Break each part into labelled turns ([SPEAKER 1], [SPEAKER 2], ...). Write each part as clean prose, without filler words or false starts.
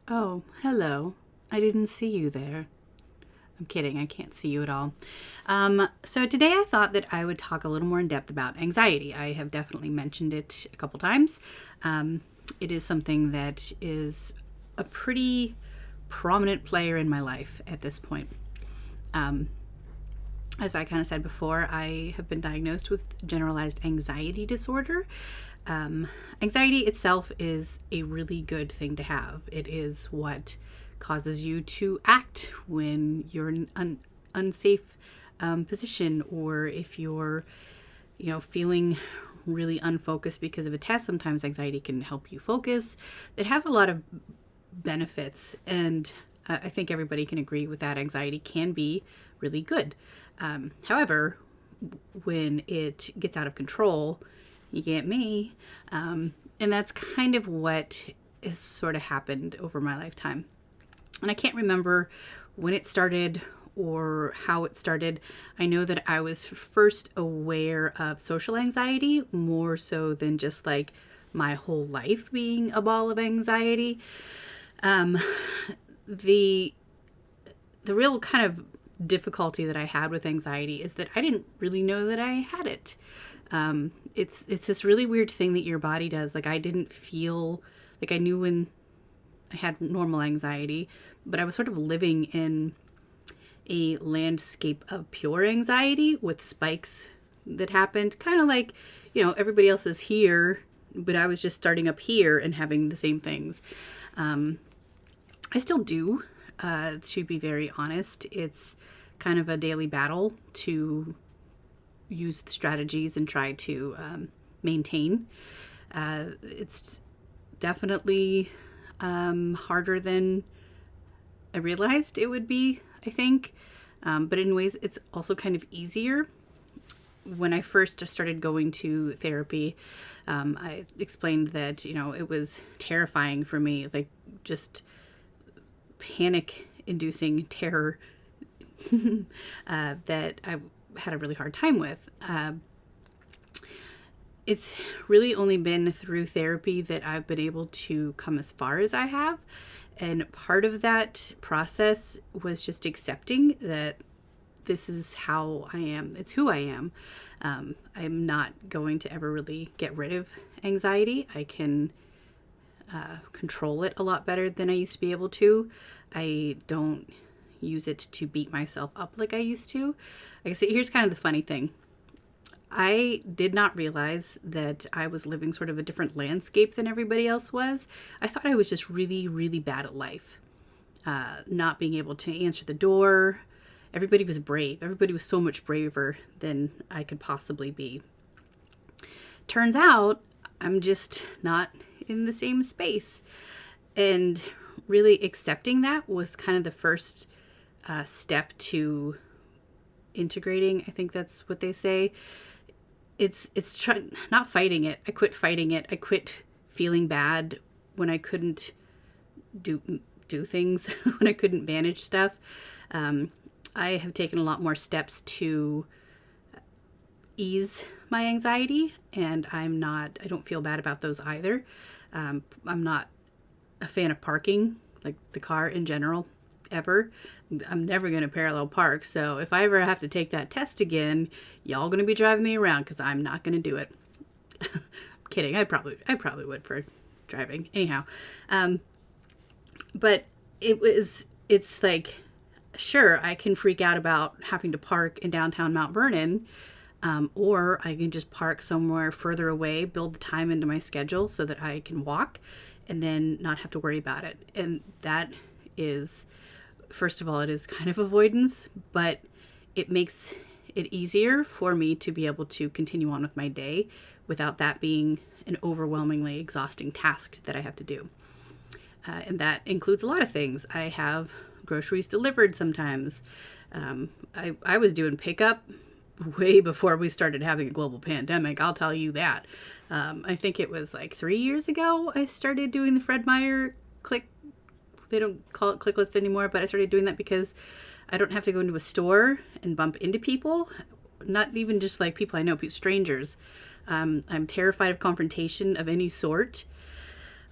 [SPEAKER 1] Oh, hello. I didn't see you there. I'm kidding, I can't see you at all. So today I thought that I would talk a little more in depth about anxiety. I have definitely mentioned it a couple times. It is something that is a pretty prominent player in my life at this point. Um, as I kind of said before, I have been diagnosed with generalized anxiety disorder. Um, Anxiety itself is a really good thing to have. It is what causes you to act when you're in an unsafe position, or if you're, feeling really unfocused because of a test. Sometimes anxiety can help you focus. It has a lot of benefits, and I think everybody can agree with that. Anxiety can be really good. However, when it gets out of control, you get me. And that's kind of what has sort of happened over my lifetime. And I can't remember when it started or how it started. I know that I was first aware of social anxiety more so than just like my whole life being a ball of anxiety. Um, the the real kind of difficulty that I had with anxiety is that I didn't really know that I had it. It's this really weird thing that your body does. Like I didn't feel like I knew when I had normal anxiety, but I was sort of living in a landscape of pure anxiety with spikes that happened, kind of like, everybody else is here, but I was just starting up here and having the same things. I still do, to be very honest. It's kind of a daily battle to use the strategies and try to maintain. It's definitely harder than I realized it would be, I think. But in ways, it's also kind of easier. When I first just started going to therapy, I explained that, it was terrifying for me, like just panic inducing terror that I had a really hard time with. It's really only been through therapy that I've been able to come as far as I have. And part of that process was just accepting that this is how I am. It's who I am. I'm not going to ever really get rid of anxiety. I can control it a lot better than I used to be able to. I don't use it to beat myself up like I used to. Like I said, here's kind of the funny thing. I did not realize that I was living sort of a different landscape than everybody else was. I thought I was just really, really bad at life. Not being able to answer the door. Everybody was brave. Everybody was so much braver than I could possibly be. Turns out I'm just not in the same space. And really accepting that was kind of the first step to integrating. I think that's what they say. It's not fighting it. I quit fighting it. I quit feeling bad when I couldn't do things, when I couldn't manage stuff. I have taken a lot more steps to ease my anxiety, and I don't feel bad about those either. I'm not a fan of parking, like the car in general, ever. I'm never going to parallel park. So if I ever have to take that test again, y'all going to be driving me around because I'm not going to do it. I'm kidding. I probably would for driving. Anyhow, but it's like, sure, I can freak out about having to park in downtown Mount Vernon, or I can just park somewhere further away, build the time into my schedule so that I can walk and then not have to worry about it. And that is, first of all, it is kind of avoidance, but it makes it easier for me to be able to continue on with my day without that being an overwhelmingly exhausting task that I have to do. And that includes a lot of things. I have groceries delivered sometimes. I was doing pickup way before we started having a global pandemic. I'll tell you that. I think it was like 3 years ago I started doing the Fred Meyer click. They don't call it click list anymore, but I started doing that because I don't have to go into a store and bump into people. Not even just like people I know, strangers. I'm terrified of confrontation of any sort.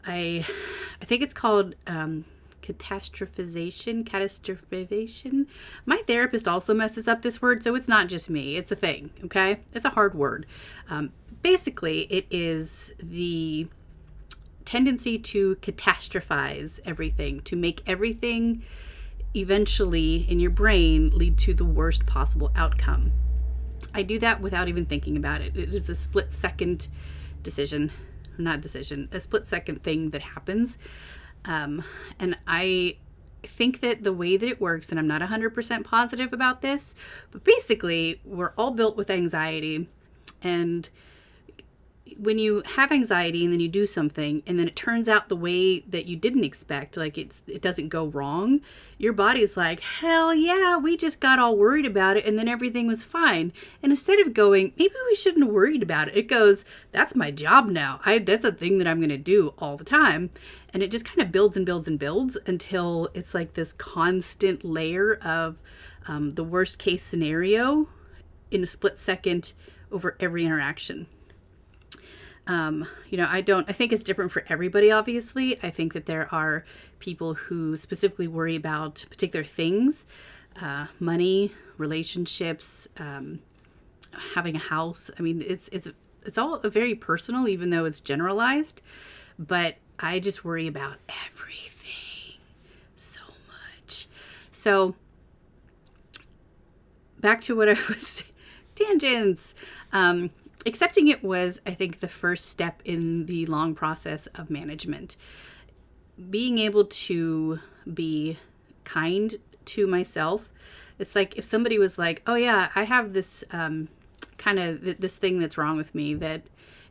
[SPEAKER 1] I think it's called catastrophization. My therapist also messes up this word, so it's not just me. It's a thing, okay? It's a hard word. Basically, it is the tendency to catastrophize everything, to make everything eventually in your brain lead to the worst possible outcome. I do that without even thinking about it. It is a split-second a split-second thing that happens. And I think that the way that it works, and I'm not 100% positive about this, but basically we're all built with anxiety, and when you have anxiety and then you do something and then it turns out the way that you didn't expect, like it doesn't go wrong, your body's like, hell yeah, we just got all worried about it and then everything was fine. And instead of going, maybe we shouldn't have worried about it, it goes, that's my job now. That's a thing that I'm going to do all the time. And it just kind of builds and builds and builds until it's like this constant layer of the worst case scenario in a split second over every interaction. I think it's different for everybody, obviously. I think that there are people who specifically worry about particular things, money, relationships, having a house. I mean, it's all very personal, even though it's generalized, but I just worry about everything so much. So back to what I was tangents. Accepting it was, I think, the first step in the long process of management. Being able to be kind to myself. It's like if somebody was like, oh yeah, I have this this thing that's wrong with me that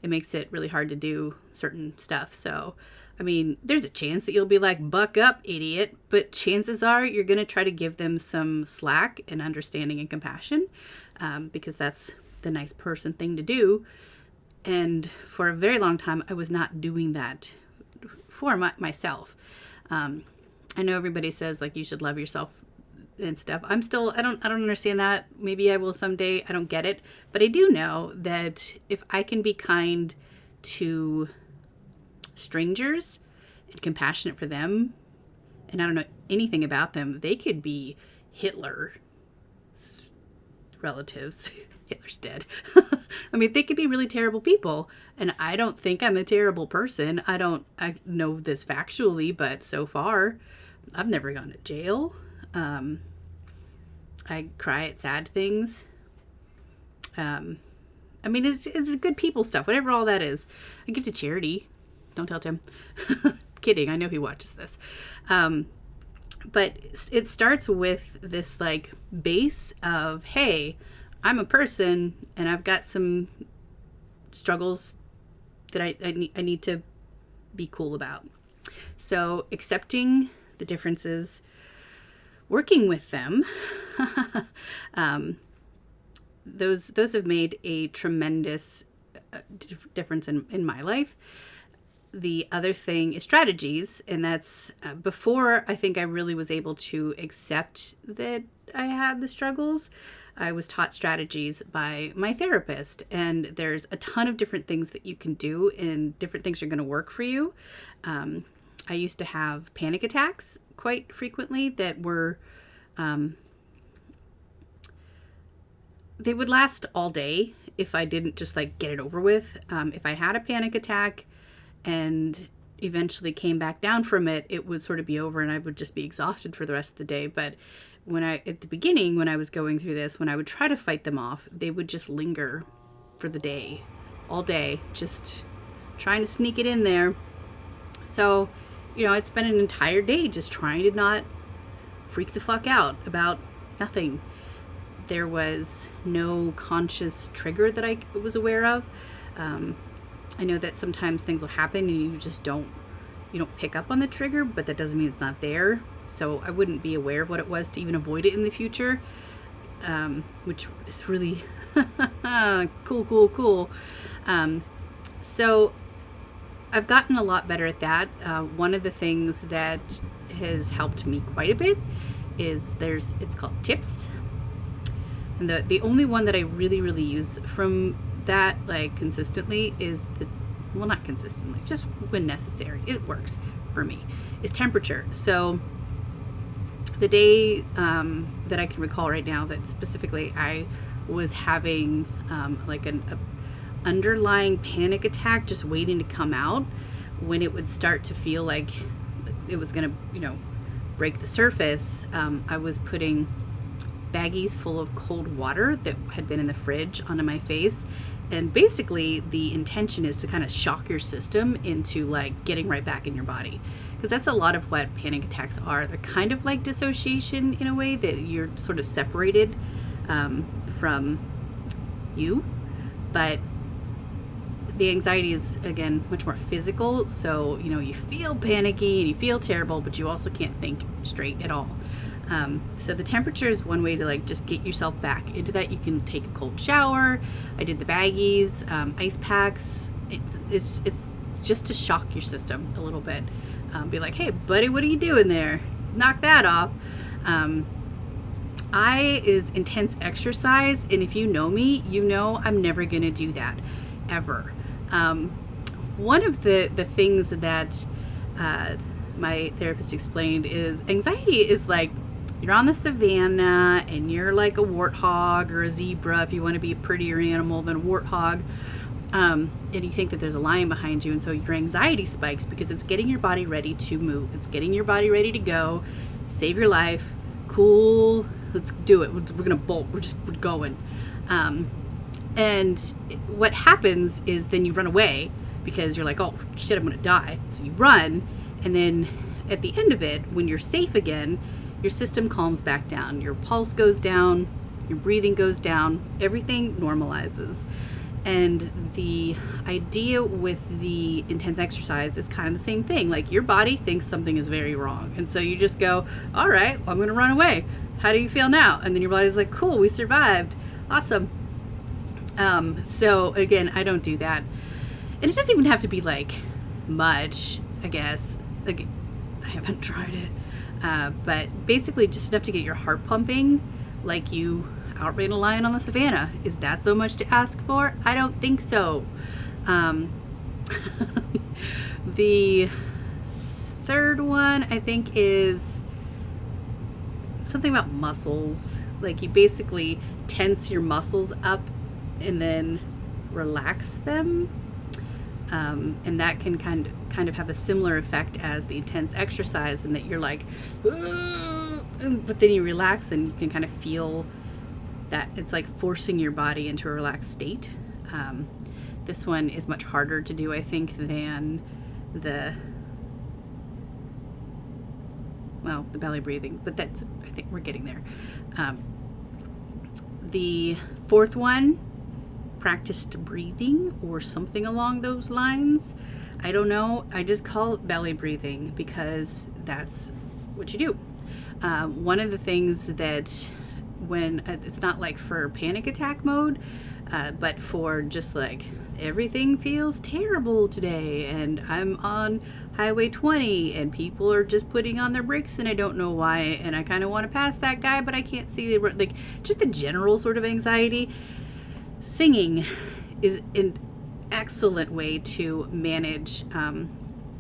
[SPEAKER 1] it makes it really hard to do certain stuff. So, I mean, there's a chance that you'll be like, buck up, idiot. But chances are you're going to try to give them some slack and understanding and compassion because that's the nice person thing to do. And for a very long time, I was not doing that for myself. I know everybody says like you should love yourself and stuff. I don't understand that. Maybe I will someday. I don't get it. But I do know that if I can be kind to strangers and compassionate for them, and I don't know anything about them, they could be Hitler's relatives. Hitler's dead. I mean, they could be really terrible people, and I don't think I'm a terrible person. I know this factually, but so far, I've never gone to jail. I cry at sad things. I mean, it's good people stuff, whatever all that is. I give to charity. Don't tell Tim. Kidding. I know he watches this. But it starts with this like base of, hey, I'm a person and I've got some struggles that I need to be cool about. So accepting the differences, working with them, those have made a tremendous difference in my life. The other thing is strategies, and that's before I think I really was able to accept that I had the struggles. I was taught strategies by my therapist, and there's a ton of different things that you can do, and different things are going to work for you. I used to have panic attacks quite frequently that were, they would last all day if I didn't just like get it over with. If I had a panic attack and eventually came back down from it, it would sort of be over and I would just be exhausted for the rest of the day. But at the beginning, when I was going through this, when I would try to fight them off, they would just linger for the day, all day, just trying to sneak it in there. So, it's been an entire day just trying to not freak the fuck out about nothing. There was no conscious trigger that I was aware of. I know that sometimes things will happen and you don't pick up on the trigger, but that doesn't mean it's not there. So I wouldn't be aware of what it was to even avoid it in the future, which is really cool. So I've gotten a lot better at that. One of the things that has helped me quite a bit is it's called TIPS. And the only one that I really, really use from that like consistently is not consistently, just when necessary. It works for me. is temperature. So the day that I can recall right now that specifically I was having like an underlying panic attack just waiting to come out, when it would start to feel like it was going to, break the surface, I was putting baggies full of cold water that had been in the fridge onto my face. And basically the intention is to kind of shock your system into like getting right back in your body. Because that's a lot of what panic attacks are. They're kind of like dissociation in a way, that you're sort of separated from you. But the anxiety is, again, much more physical. So, you feel panicky and you feel terrible, but you also can't think straight at all. So the temperature is one way to like just get yourself back into that. You can take a cold shower. I did the baggies, ice packs. It's just to shock your system a little bit. Be like, hey, buddy, what are you doing there? Knock that off. I is intense exercise, and if you know me, you know I'm never going to do that, ever. One of the things that my therapist explained is anxiety is like you're on the savannah and you're like a warthog or a zebra, if you want to be a prettier animal than a warthog, and you think that there's a lion behind you, and so your anxiety spikes because it's getting your body ready to move. It's getting your body ready to go, save your life. Cool, let's do it. We're gonna bolt. We're going. And what happens is then you run away because you're like, oh shit, I'm gonna die. So you run, and then at the end of it, when you're safe again, your system calms back down. Your pulse goes down, your breathing goes down, everything normalizes. And the idea with the intense exercise is kind of the same thing. Like your body thinks something is very wrong. And so you just go, all right, well, I'm going to run away. How do you feel now? And then your body's like, cool, we survived. Awesome. So again, I don't do that. And it doesn't even have to be like much, I guess. Like, I haven't tried it. But basically just enough to get your heart pumping like you outran a lion on the savannah. Is that so much to ask for? I don't think so. The third one, I think, is something about muscles. Like you basically tense your muscles up and then relax them. And that can kind of have a similar effect as the intense exercise, in that you're like, but then you relax and you can kind of feel that it's like forcing your body into a relaxed state. This one is much harder to do, I think, than the belly breathing, but I think we're getting there. The fourth one, practiced breathing or something along those lines. I don't know. I just call it belly breathing because that's what you do. One of the things that when it's not like for panic attack mode, but for just like everything feels terrible today and I'm on Highway 20 and people are just putting on their brakes and I don't know why, and I kind of want to pass that guy but I can't see the, like just the general sort of anxiety. Singing is an excellent way to manage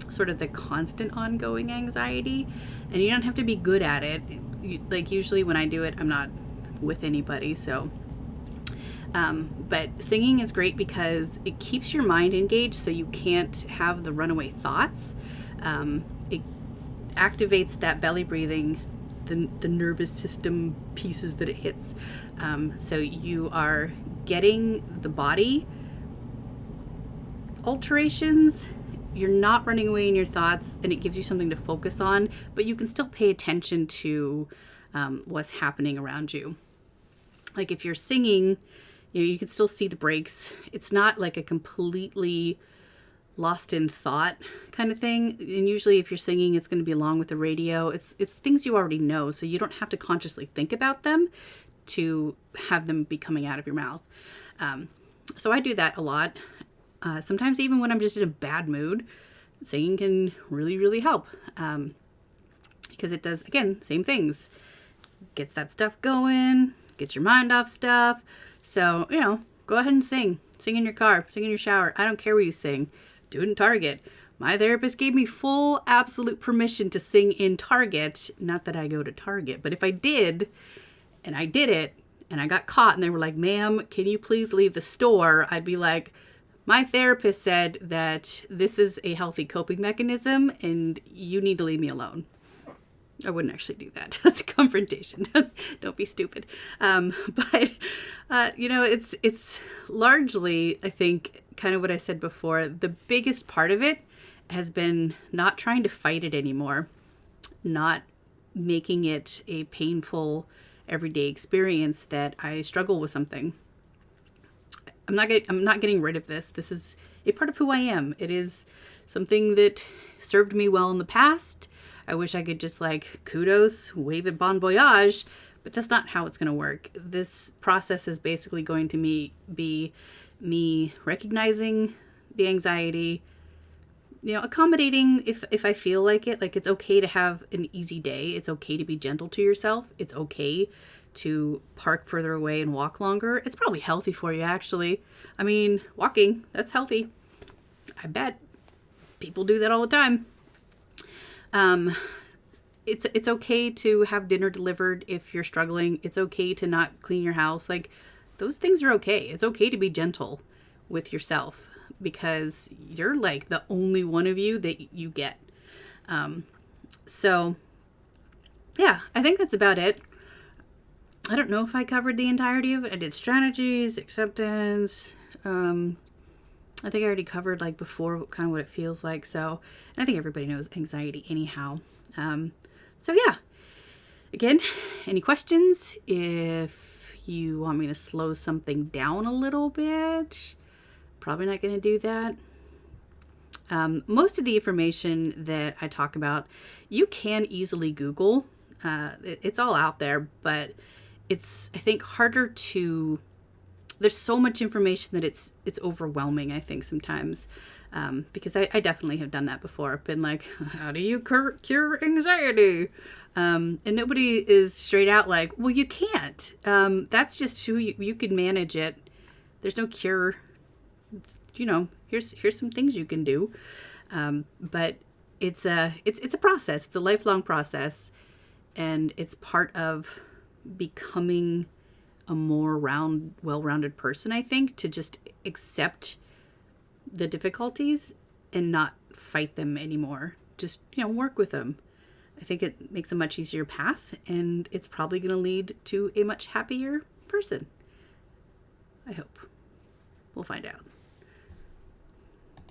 [SPEAKER 1] sort of the constant ongoing anxiety, and you don't have to be good at it. Like usually when I do it, I'm not with anybody, so but singing is great because it keeps your mind engaged so you can't have the runaway thoughts. It activates that belly breathing, the nervous system pieces that it hits, so you are getting the body alterations. You're not running away in your thoughts, and it gives you something to focus on, but you can still pay attention to what's happening around you. Like if you're singing, you can still see the breaks. It's not like a completely lost in thought kind of thing. And usually if you're singing, it's going to be along with the radio. It's things you already know, so you don't have to consciously think about them to have them be coming out of your mouth. So I do that a lot. Sometimes even when I'm just in a bad mood, singing can really, really help. Because it does, again, same things. Gets that stuff going, gets your mind off stuff. So, go ahead and sing. Sing in your car, sing in your shower. I don't care where you sing. Do it in Target. My therapist gave me full, absolute permission to sing in Target. Not that I go to Target, but if I did, and I did it, and I got caught, and they were like, ma'am, can you please leave the store? I'd be like, my therapist said that this is a healthy coping mechanism, and you need to leave me alone. I wouldn't actually do that. That's a confrontation. Don't be stupid. But it's largely, I think, kind of what I said before. The biggest part of it has been not trying to fight it anymore, not making it a painful everyday experience that I struggle with something. I'm not getting rid of this. This is a part of who I am. It is something that served me well in the past. I wish I could just kudos, wave it bon voyage, but that's not how it's going to work. This process is basically going to be me recognizing the anxiety, accommodating if I feel like it. Like, it's okay to have an easy day. It's okay to be gentle to yourself. It's okay to park further away and walk longer. It's probably healthy for you, actually. I mean, walking, that's healthy. I bet people do that all the time. It's okay to have dinner delivered if you're struggling. It's okay to not clean your house. Those things are okay. It's okay to be gentle with yourself because you're the only one of you that you get. So yeah, I think that's about it. I don't know if I covered the entirety of it. I did strategies, acceptance. I think I already covered before kind of what it feels like. So I think everybody knows anxiety anyhow. So yeah, again, any questions? If you want me to slow something down a little bit, probably not going to do that. Most of the information that I talk about, you can easily Google. It's all out there, but it's, I think, harder to... There's so much information that it's overwhelming, I think, sometimes. Because I definitely have done that before. I've been like, how do you cure anxiety? And nobody is straight out like, well, you can't. That's just who you can manage it. There's no cure. It's, here's some things you can do. But it's a process. It's a lifelong process. And it's part of becoming a more well-rounded person, I think, to just accept the difficulties and not fight them anymore. Just, work with them. I think it makes a much easier path, and it's probably going to lead to a much happier person. I hope. We'll find out.